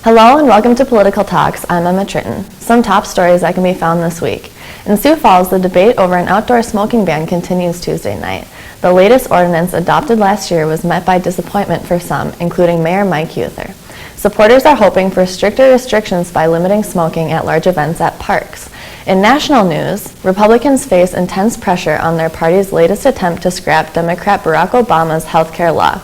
Hello and welcome to Political Talks. I'm Emma Tritton. Some top stories that can be found this week. In Sioux Falls, the debate over an outdoor smoking ban continues Tuesday night. The latest ordinance adopted last year was met by disappointment for some, including Mayor Mike Euther. Supporters are hoping for stricter restrictions by limiting smoking at large events at parks. In national news, Republicans face intense pressure on their party's latest attempt to scrap Democrat Barack Obama's health care law.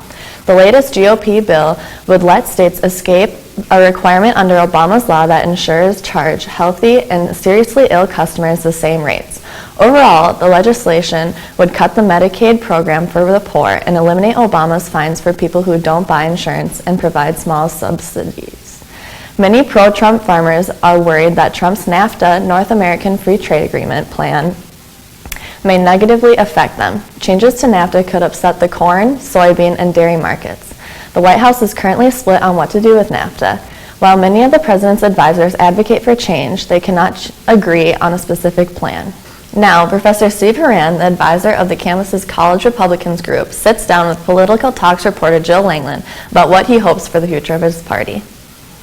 The latest GOP bill would let states escape a requirement under Obama's law that insurers charge healthy and seriously ill customers the same rates. Overall, the legislation would cut the Medicaid program for the poor and eliminate Obama's fines for people who don't buy insurance and provide small subsidies. Many pro-Trump farmers are worried that Trump's NAFTA, North American Free Trade Agreement plan, may negatively affect them. Changes to NAFTA could upset the corn, soybean, and dairy markets. The White House is currently split on what to do with NAFTA. While many of the president's advisors advocate for change, they cannot agree on a specific plan. Now, Professor Steve Horan, the advisor of the campus's College Republicans group, sits down with Political Talks reporter Jill Langland about what he hopes for the future of his party.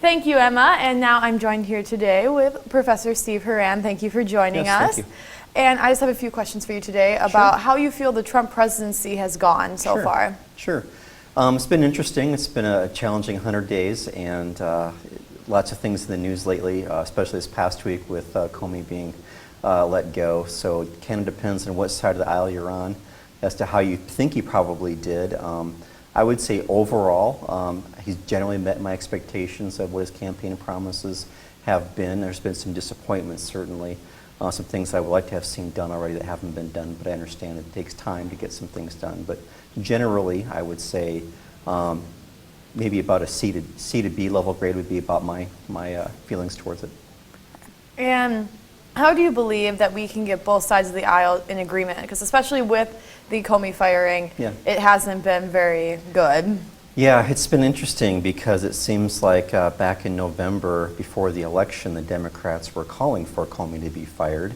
Thank you, Emma. And now I'm joined here today with Professor Steve Horan. Thank you for joining us. Thank you. And I just have a few questions for you today about how you feel the Trump presidency has gone so far. Sure. It's been interesting. It's been a challenging 100 days and lots of things in the news lately, especially this past week with Comey being let go. So it kind of depends on what side of the aisle you're on as to how you think he probably did. I would say overall, he's generally met my expectations of what his campaign promises have been. There's been some disappointments, certainly. Some things I would like to have seen done already that haven't been done, but I understand it takes time to get some things done. But generally, I would say maybe about a C to B level grade would be about my feelings towards it. And how do you believe that we can get both sides of the aisle in agreement? Because especially with the Comey firing, it hasn't been very good. Yeah, it's been interesting because it seems like back in November, before the election, the Democrats were calling for Comey to be fired.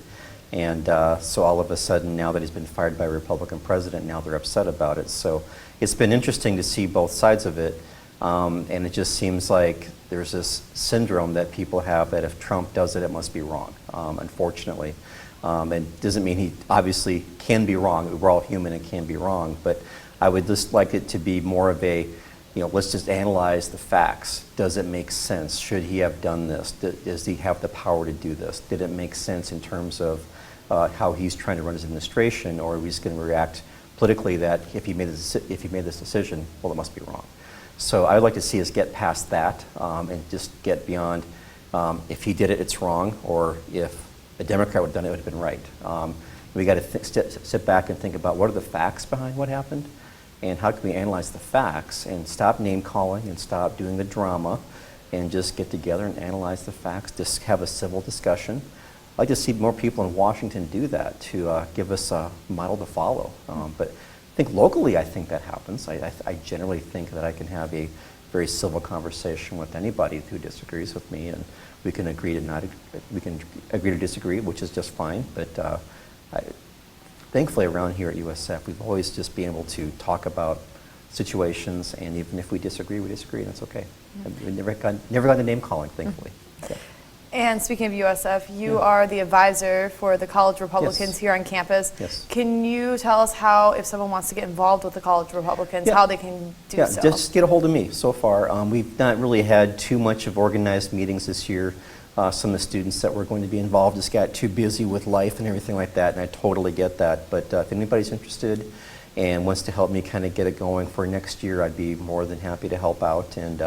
And so all of a sudden, now that he's been fired by a Republican president, now they're upset about it. So it's been interesting to see both sides of it. And it just seems like there's this syndrome that people have that if Trump does it, it must be wrong, unfortunately. And it doesn't mean he obviously can be wrong. We're all human and can be wrong. But I would just like it to be more of a, let's just analyze the facts. Does it make sense? Should he have done this? Does he have the power to do this? Did it make sense in terms of how he's trying to run his administration, or are we just going to react politically that if he made this decision, well, it must be wrong? So I would like to see us get past that and just get beyond if he did it, it's wrong, or if a Democrat would have done it, it would have been right. We got to sit back and think about what are the facts behind what happened, and how can we analyze the facts and stop name calling and stop doing the drama and just get together and analyze the facts, just have a civil discussion. I'd like to see more people in Washington do that to give us a model to follow. But I think locally, I think that happens. I generally think that I can have a very civil conversation with anybody who disagrees with me, and we can agree to disagree, which is just fine. But thankfully, around here at USF, we've always just been able to talk about situations, and even if we disagree, that's okay. We never got the name calling, thankfully. Yeah. And speaking of USF, you are the advisor for the College Republicans here on campus. Yes. Can you tell us how, if someone wants to get involved with the College Republicans, how they can do so? Just get a hold of me so far. We've not really had too much of organized meetings this year. Some of the students that were going to be involved just got too busy with life and everything like that, and I totally get that. But if anybody's interested and wants to help me kind of get it going for next year, I'd be more than happy to help out. And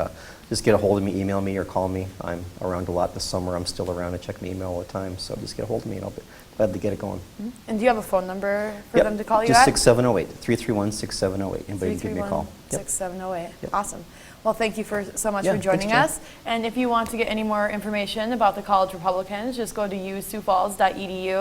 just get a hold of me, email me, or call me. I'm around a lot this summer. I'm still around. I check my email all the time, so just get a hold of me, and I'll be glad to get it going. And do you have a phone number for them to call you just at? 6708, 331-6708. Anybody can give me a call. 6708. Awesome. Well, thank you so much for joining us. And if you want to get any more information about the College Republicans, just go to usiouxfalls.edu.